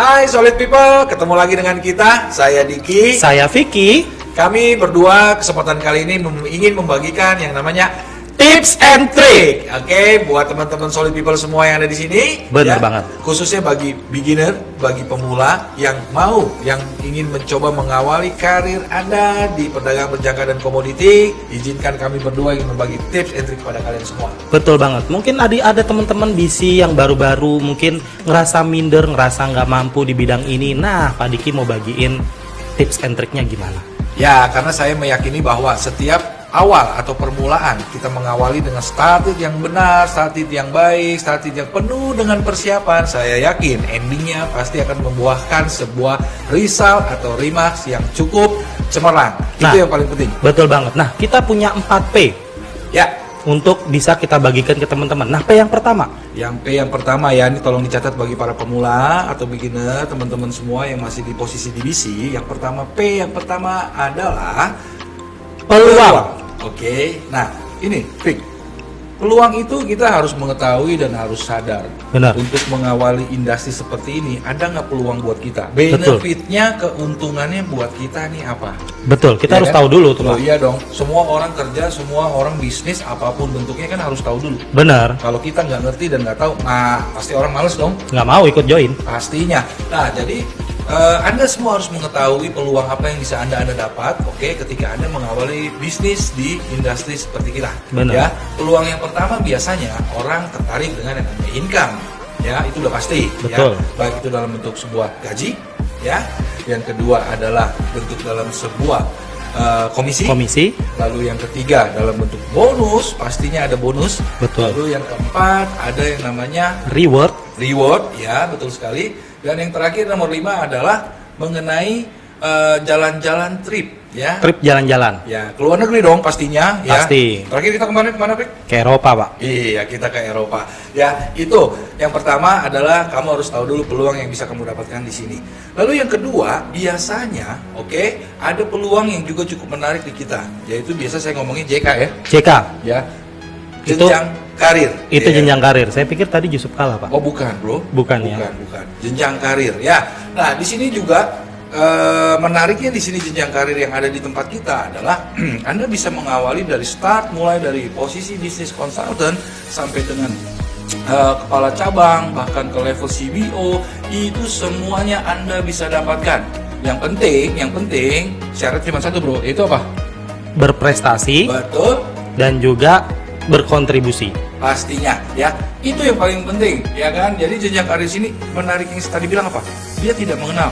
Hai Solid People, ketemu lagi dengan kita, saya Diki. Saya Vicky. Kami berdua kesempatan kali ini ingin membagikan yang namanya tips and trick. Oke, buat teman-teman Solid People semua yang ada di sini. Benar banget. Khususnya bagi beginner, bagi pemula yang ingin mencoba mengawali karir Anda di perdagangan berjangka dan komoditi, izinkan kami berdua ingin membagi tips and trick pada kalian semua. Betul banget. Mungkin ada teman-teman BC yang baru-baru mungkin ngerasa minder, ngerasa nggak mampu di bidang ini. Nah, Pak Diki mau bagiin tips and tricknya gimana? Ya, karena saya meyakini bahwa setiap awal atau permulaan kita mengawali dengan started yang benar, started yang baik, started yang penuh dengan persiapan, saya yakin endingnya pasti akan membuahkan sebuah result atau remarks yang cukup cemerlang. Nah, itu yang paling penting. Betul banget. Nah, kita punya 4P Ya, untuk bisa kita bagikan ke teman-teman. Nah, P yang pertama. yang P yang pertama ya, ini tolong dicatat bagi para pemula atau beginner, teman-teman semua yang masih di posisi divisi. Yang pertama, P yang pertama adalah peluang. Oke, nah ini Fik, peluang itu kita harus mengetahui dan harus sadar. Benar. Untuk mengawali industri seperti ini, ada nggak peluang buat kita? Betul. Benefitnya, keuntungannya buat kita nih apa? Betul, kita Ya harus kan? tahu dulu tuh, Oh Pak. iya dong, semua orang kerja, semua orang bisnis, apapun bentuknya kan harus tahu dulu. Benar. Kalau kita nggak ngerti dan nggak tahu, nah pasti orang males dong. Nggak mau ikut join. Pastinya. Nah, jadi Anda semua harus mengetahui peluang apa yang bisa Anda dapat, oke, ketika Anda mengawali bisnis di industri seperti kita. Benar. Ya, peluang yang pertama biasanya orang tertarik dengan yang namanya income. Ya, itu udah pasti. Betul. Ya, baik itu dalam bentuk sebuah gaji, ya. Yang kedua adalah bentuk dalam sebuah komisi. Lalu yang ketiga dalam bentuk bonus, pastinya ada bonus. Betul. Lalu yang keempat ada yang namanya Reward. reward, ya betul sekali. Dan yang terakhir nomor 5 adalah mengenai jalan-jalan trip, ya. Trip jalan-jalan. Ya, ke luar negeri dong pastinya, ya. Pasti. Terakhir kita kemana, Prik? Ke Eropa, Pak. Iya, kita ke Eropa. Ya, itu. Yang pertama adalah kamu harus tahu dulu peluang yang bisa kamu dapatkan di sini. Lalu yang kedua, biasanya, oke, ada peluang yang juga cukup menarik di kita, yaitu biasa saya ngomongin JK ya. JK. Ya. Itu- Jenjang karir. Itu Ya. jenjang karir. Saya pikir tadi Yusuf kalah, Pak. Oh bukan bro, Bukan, ya? bukan. Jenjang karir ya. Nah di sini juga menariknya di sini jenjang karir yang ada di tempat kita adalah Anda bisa mengawali dari start, mulai dari posisi bisnis consultant sampai dengan kepala cabang, bahkan ke level CBO, itu semuanya Anda bisa dapatkan. Yang penting syarat cuma satu bro, itu apa? Berprestasi Betul. dan juga berkontribusi. Pastinya ya, itu yang paling penting ya kan. Jadi jenjang karir sini menarik yang tadi bilang apa, dia tidak mengenal,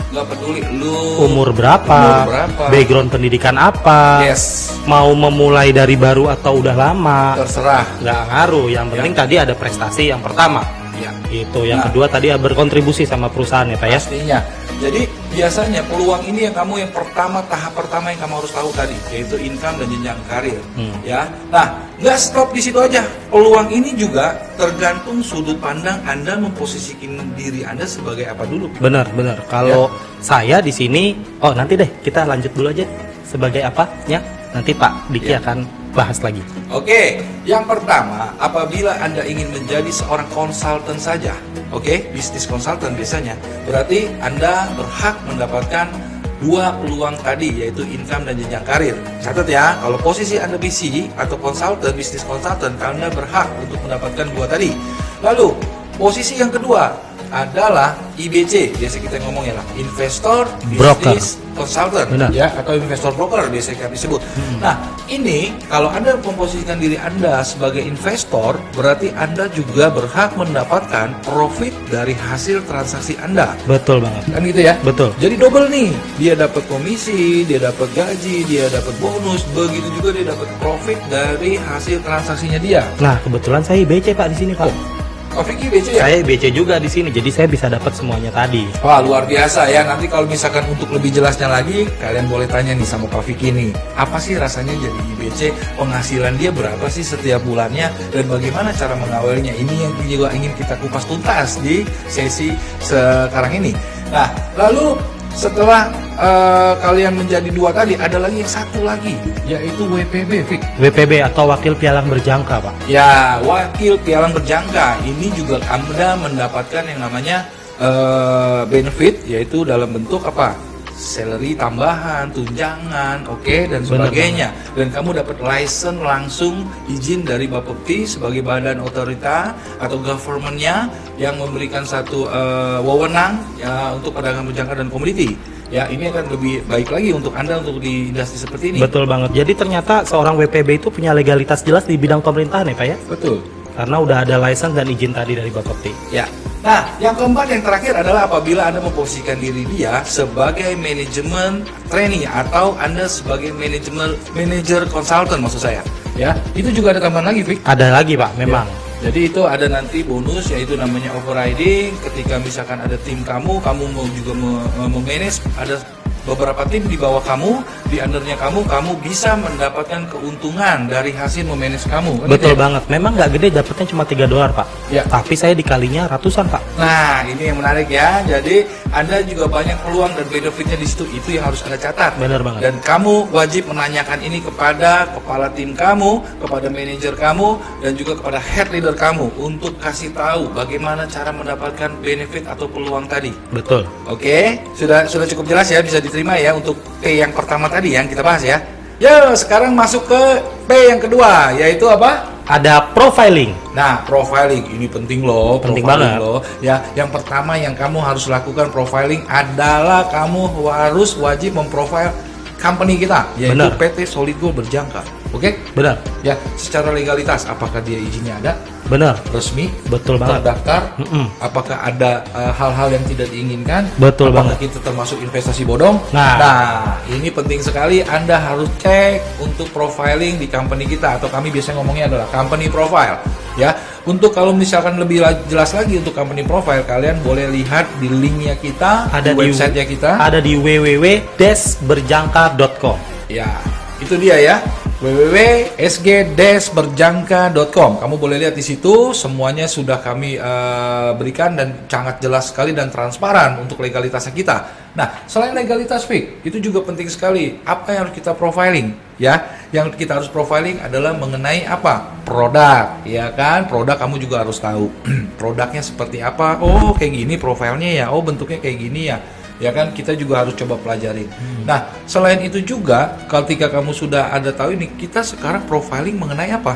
nggak peduli lu Umur berapa, background pendidikan apa, yes, mau memulai dari baru atau udah lama, terserah nggak ngaruh. Yang penting tadi ada prestasi yang pertama. ya. Itu yang Nah. kedua tadi berkontribusi sama perusahaan ya, Pak ya. Pastinya. Jadi biasanya peluang ini yang tahap pertama yang kamu harus tahu tadi, yaitu income dan jenjang karir. Ya. Nah, nggak stop di situ aja. Peluang ini juga tergantung sudut pandang Anda memposisikan diri Anda sebagai apa dulu. Benar. Kalau saya di sini, nanti deh kita lanjut dulu aja sebagai apanya. Nanti Pak Diki Ya. akan bahas lagi. Oke, yang pertama, apabila Anda ingin menjadi seorang konsultan saja, oke, bisnis konsultan biasanya, berarti Anda berhak mendapatkan dua peluang tadi, yaitu income dan jenjang karir. Catat ya, kalau posisi Anda BC atau konsultan, bisnis konsultan, Anda berhak untuk mendapatkan dua tadi. Lalu, posisi yang kedua adalah IBC, biasa kita ngomongnya lah, investor Broker. business consultant. Benar. Ya, atau investor broker biasa kami sebut. Nah, ini kalau Anda memposisikan diri Anda sebagai investor, berarti Anda juga berhak mendapatkan profit dari hasil transaksi Anda. Betul banget. Kan gitu ya? Betul. Jadi double nih, dia dapat komisi, dia dapat gaji, dia dapat bonus, begitu juga dia dapat profit dari hasil transaksinya dia. Nah, kebetulan saya IBC Pak di sini, Pak. Oh, Vicky BC ya? Saya IBC juga di sini, jadi saya bisa dapat semuanya tadi. Wah, luar biasa ya. Nanti kalau misalkan untuk lebih jelasnya lagi, kalian boleh tanya nih sama Pak Vicky nih. Apa sih rasanya jadi IBC? Penghasilan dia berapa sih setiap bulannya? Dan bagaimana cara mengawalnya? Ini yang juga ingin kita kupas tuntas di sesi sekarang ini. Nah, lalu setelah kalian menjadi dua tadi, ada lagi yang satu lagi, yaitu WPB, Vic. WPB atau Wakil Pialang Berjangka, Pak. Ya, wakil pialang berjangka. Ini juga Anda mendapatkan yang namanya benefit, yaitu dalam bentuk apa? Salary tambahan, tunjangan, oke, dan sebagainya. Dan kamu dapat license langsung, izin dari Bapepti sebagai badan otorita atau government-nya yang memberikan satu wewenang ya untuk perdagangan berjangka dan komoditi. Ya, ini akan lebih baik lagi untuk Anda untuk di industri seperti ini. Betul banget. Jadi ternyata seorang WPB itu punya legalitas jelas di bidang pemerintahan ya Pak ya? Betul. Karena udah ada license dan izin tadi dari Bapepti. Ya. Nah, yang keempat, yang terakhir adalah apabila Anda memposisikan diri dia sebagai manajemen trainee atau Anda sebagai manager konsultan maksud saya. Ya, itu juga ada tambahan lagi, Vic. Ada lagi Pak, memang. Ya. Jadi itu ada nanti bonus, yaitu namanya overriding. Ketika misalkan ada tim kamu mau juga memanage, ada beberapa tim di bawah kamu, di undernya kamu bisa mendapatkan keuntungan dari hasil memanage kamu. Betul banget. Memang nggak gede, dapatnya cuma $3 Pak. Ya. Tapi saya dikalinya ratusan Pak. Nah, ini yang menarik ya. Jadi Anda juga banyak peluang dan benefitnya di situ. Itu yang harus Anda catat. Benar banget. Dan kamu wajib menanyakan ini kepada kepala tim kamu, kepada manajer kamu, dan juga kepada head leader kamu untuk kasih tahu bagaimana cara mendapatkan benefit atau peluang tadi. Betul. Oke, sudah cukup jelas ya, bisa diterima ya untuk P yang pertama tadi yang kita bahas ya. Ya, sekarang masuk ke P yang kedua, yaitu apa? Ada profiling. Nah, profiling ini penting loh, Penting profiling banget. loh. Ya, yang pertama yang kamu harus lakukan profiling adalah kamu harus wajib memprofile company kita, yaitu Benar. PT Solid Gold Berjangka. Oke? Benar. Ya, secara legalitas apakah dia izinnya ada? Benar. Resmi? Betul banget. Terdaftar? Mm-mm. Apakah ada hal-hal yang tidak diinginkan? Betul Apakah banget. kita termasuk investasi bodong? Nah. Ini penting sekali. Anda harus cek untuk profiling di company kita, atau kami biasanya ngomongnya adalah company profile. Ya, untuk kalau misalkan lebih jelas lagi untuk company profile, kalian boleh lihat di linknya kita, Ada di websitenya kita. Ada di www.desberjangka.com. Ya, itu dia ya. www.sg-berjangka.com. Kamu boleh lihat di situ, semuanya sudah kami berikan dan sangat jelas sekali dan transparan untuk legalitasnya kita. Nah, selain legalitas, Vic, itu juga penting sekali. Apa yang harus kita profiling? Ya, yang kita harus profiling adalah mengenai apa? Produk, ya kan? Produk kamu juga harus tahu. Produknya seperti apa? Oh, kayak gini profilnya ya. Oh, bentuknya kayak gini ya. Ya kan, kita juga harus coba pelajari. Nah, selain itu juga, ketika kamu sudah ada tahu ini, kita sekarang profiling mengenai apa?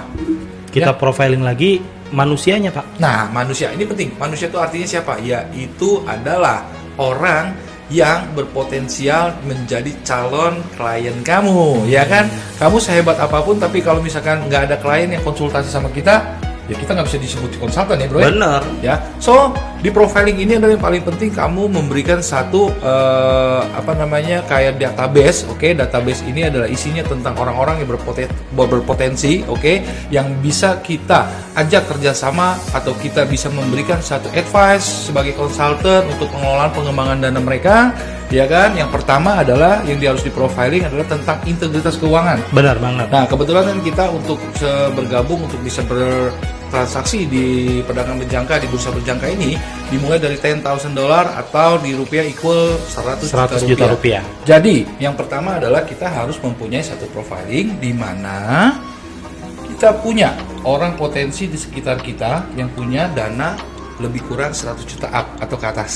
Kita Ya. profiling lagi manusianya Pak. Nah, manusia ini penting. Manusia itu artinya siapa? Ya, itu adalah orang yang berpotensial menjadi calon klien kamu, ya kan? Kamu sehebat apapun, tapi kalau misalkan nggak ada klien yang konsultasi sama kita, ya kita nggak bisa disebut konsultan ya, bro. Bener. Ya, so di profiling ini adalah yang paling penting, kamu memberikan satu kayak database. Oke, database ini adalah isinya tentang orang-orang yang berpotensi, oke, yang bisa kita ajak kerjasama atau kita bisa memberikan satu advice sebagai konsultan untuk pengelolaan pengembangan dana mereka, ya kan? Yang pertama adalah yang dia harus di profiling adalah tentang integritas keuangan. Benar banget. Nah, kebetulan kan kita untuk bergabung untuk bisa bertransaksi di perdagangan berjangka di bursa berjangka ini dimulai dari $10,000 atau di rupiah equal 100 juta rupiah. Jadi, yang pertama adalah kita harus mempunyai satu profiling di mana kita punya orang potensi di sekitar kita yang punya dana lebih kurang 100 juta up atau ke atas.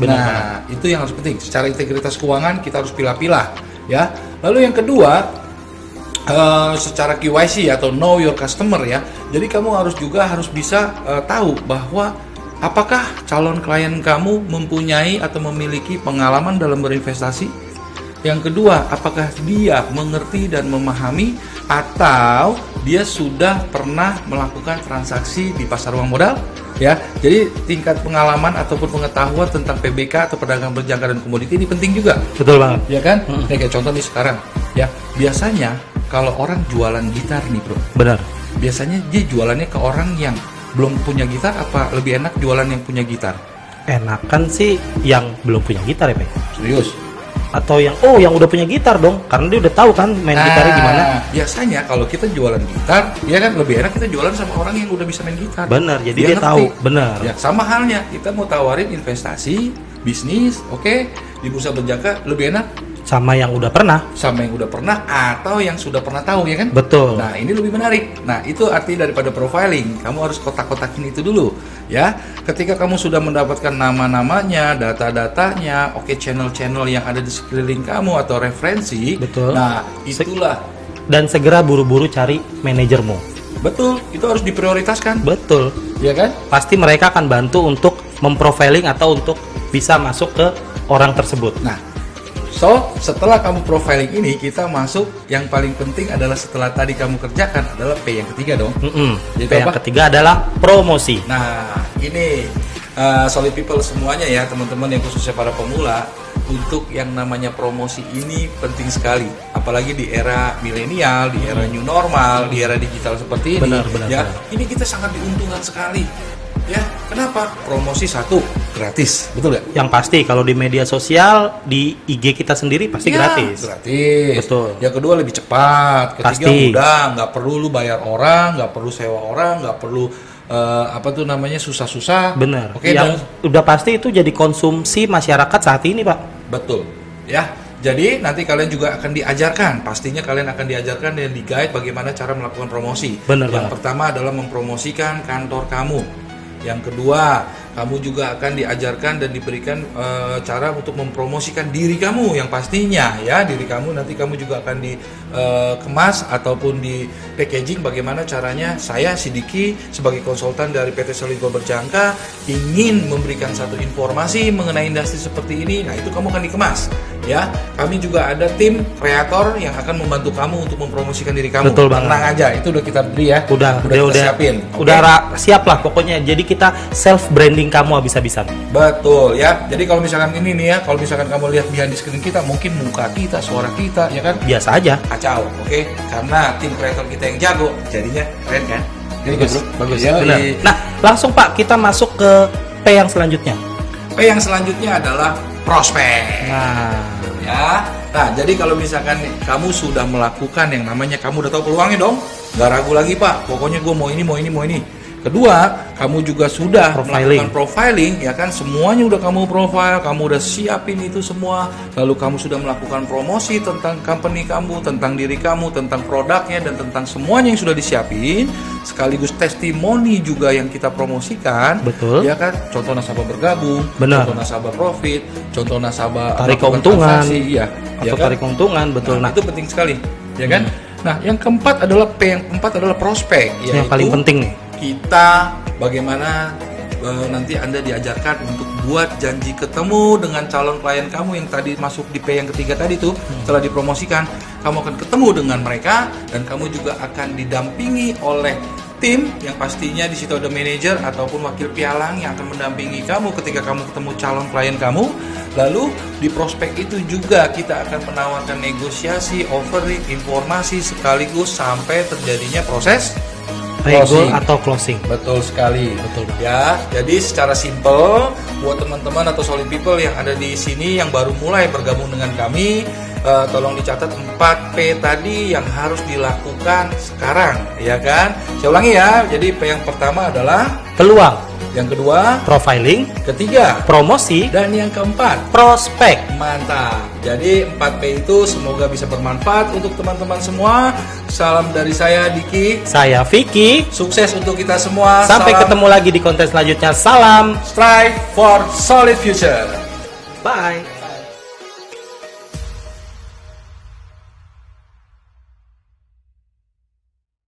Benar. Nah, itu yang harus penting. Secara integritas keuangan kita harus pilah-pilah, ya. Lalu yang kedua, secara KYC atau know your customer ya. Jadi kamu harus bisa tahu bahwa apakah calon klien kamu mempunyai atau memiliki pengalaman dalam berinvestasi. Yang kedua, apakah dia mengerti dan memahami atau dia sudah pernah melakukan transaksi di pasar uang modal, ya. Jadi tingkat pengalaman ataupun pengetahuan tentang PBK atau perdagangan berjangka dan komoditi ini penting juga, Betul banget. ya kan? Nih kayak contoh nih sekarang, ya. Biasanya kalau orang jualan gitar nih, bro, Benar. biasanya dia jualannya ke orang yang belum punya gitar, apa lebih enak jualan yang punya gitar? Enakan sih yang belum punya gitar ya Pak. Serius? Atau yang udah punya gitar dong, karena dia udah tahu kan main gitarnya gimana. Biasanya kalau kita jualan gitar, ya kan lebih enak kita jualan sama orang yang udah bisa main gitar. Benar, jadi dia ngerti. tahu. Benar. Ya, sama halnya kita mau tawarin investasi, bisnis, oke, di bursa berjangka lebih enak Sama yang udah pernah. sama yang udah pernah atau yang sudah pernah tahu, ya kan? Betul. Nah, ini lebih menarik. Nah, itu arti daripada profiling. Kamu harus kotak-kotakin itu dulu. Ya, ketika kamu sudah mendapatkan nama-namanya, data-datanya, oke, channel-channel yang ada di sekeliling kamu atau referensi, Betul. nah itulah Dan segera buru-buru cari manajermu. betul, itu harus diprioritaskan, Betul. ya kan? Pasti mereka akan bantu untuk memprofiling atau untuk bisa masuk ke orang tersebut. Nah, so setelah kamu profiling ini, kita masuk yang paling penting adalah setelah tadi kamu kerjakan adalah P yang ketiga dong. Yaitu Yang apa? ketiga adalah promosi. Nah, ini solid people semuanya ya, teman-teman yang khususnya para pemula, untuk yang namanya promosi ini penting sekali. Apalagi di era milenial, di era new normal, di era digital seperti ini. Benar, ya, benar. ini kita sangat diuntungkan sekali. Ya, kenapa? Promosi satu gratis, betul nggak? Yang pasti kalau di media sosial, di IG kita sendiri pasti Ya, gratis. gratis. Betul. Yang kedua lebih cepat. Ketiga Pasti. mudah, nggak perlu lu bayar orang, nggak perlu sewa orang, nggak perlu susah-susah. Benar. Oke, Yang udah pasti itu jadi konsumsi masyarakat saat ini, Pak. betul. Ya. Jadi nanti kalian juga akan diajarkan, pastinya kalian akan diajarkan dan di-guide bagaimana cara melakukan promosi. Benar Yang banget. pertama adalah mempromosikan kantor kamu. Yang kedua, kamu juga akan diajarkan dan diberikan cara untuk mempromosikan diri kamu yang pastinya ya, diri kamu nanti kamu juga akan dikemas ataupun di packaging bagaimana caranya saya Sidiki sebagai konsultan dari PT Soligo Berjangka ingin memberikan satu informasi mengenai industri seperti ini. Nah, itu kamu akan dikemas ya. Kami juga ada tim kreator yang akan membantu kamu untuk mempromosikan diri kamu. Betul banget. Tenang aja, itu udah kita beri ya. Udah kita siapin. Udah Oke? siap lah pokoknya. Jadi kita self branding kamu habis-habisan. Betul ya. Jadi kalau misalkan ini nih ya, kalau misalkan kamu lihat behind the screen kita, mungkin muka kita, suara kita, ya kan? Biasa aja. Kacau, oke? Karena tim kreator kita yang jago, jadinya keren kan? Bagus, bagus. Ya, Benar. Nah, langsung Pak, kita masuk ke P yang selanjutnya. P yang selanjutnya adalah prospek. Nah, Ya. Nah, jadi kalau misalkan kamu sudah melakukan yang namanya kamu udah tahu peluangnya dong, nggak ragu lagi Pak. Pokoknya gue mau ini, mau ini, mau ini. Kedua, kamu juga sudah Profiling. melakukan profiling, ya kan? Semuanya udah kamu profile, kamu udah siapin itu semua. Lalu kamu sudah melakukan promosi tentang company kamu, tentang diri kamu, tentang produknya, dan tentang semuanya yang sudah disiapin. Sekaligus testimoni juga yang kita promosikan. Betul. Ya kan? Contoh nasabah bergabung, Benar. contoh nasabah profit, contoh nasabah tarik melakukan keuntungan. transaksi, iya. Ya Atau kan? tarik keuntungan, betul. Nah, Nah, itu penting sekali, ya kan? Nah, yang keempat adalah P yang keempat adalah prospek, yang yaitu paling penting nih. kita bagaimana nanti Anda diajarkan untuk buat janji ketemu dengan calon klien kamu yang tadi masuk di P yang ketiga tadi tuh, setelah dipromosikan, kamu akan ketemu dengan mereka dan kamu juga akan didampingi oleh tim yang pastinya di situ ada manajer ataupun wakil pialang yang akan mendampingi kamu ketika kamu ketemu calon klien kamu. Lalu di prospek itu juga kita akan menawarkan negosiasi, offering, informasi sekaligus sampai terjadinya proses Rego closing. atau closing. Betul sekali. Betul banget. Ya, jadi secara simple buat teman-teman atau solid people yang ada di sini yang baru mulai bergabung dengan kami, tolong dicatat 4P tadi yang harus dilakukan sekarang, ya kan? Saya ulangi ya. Jadi P yang pertama adalah, Peluang, yang kedua, profiling, ketiga, promosi, dan yang keempat. prospek. Mantap. Jadi 4P itu semoga bisa bermanfaat untuk teman-teman semua. Salam dari saya Diki. Saya Vicky. Sukses untuk kita semua. Sampai Salam ketemu lagi di konten selanjutnya. Salam. Strive for solid future. Bye.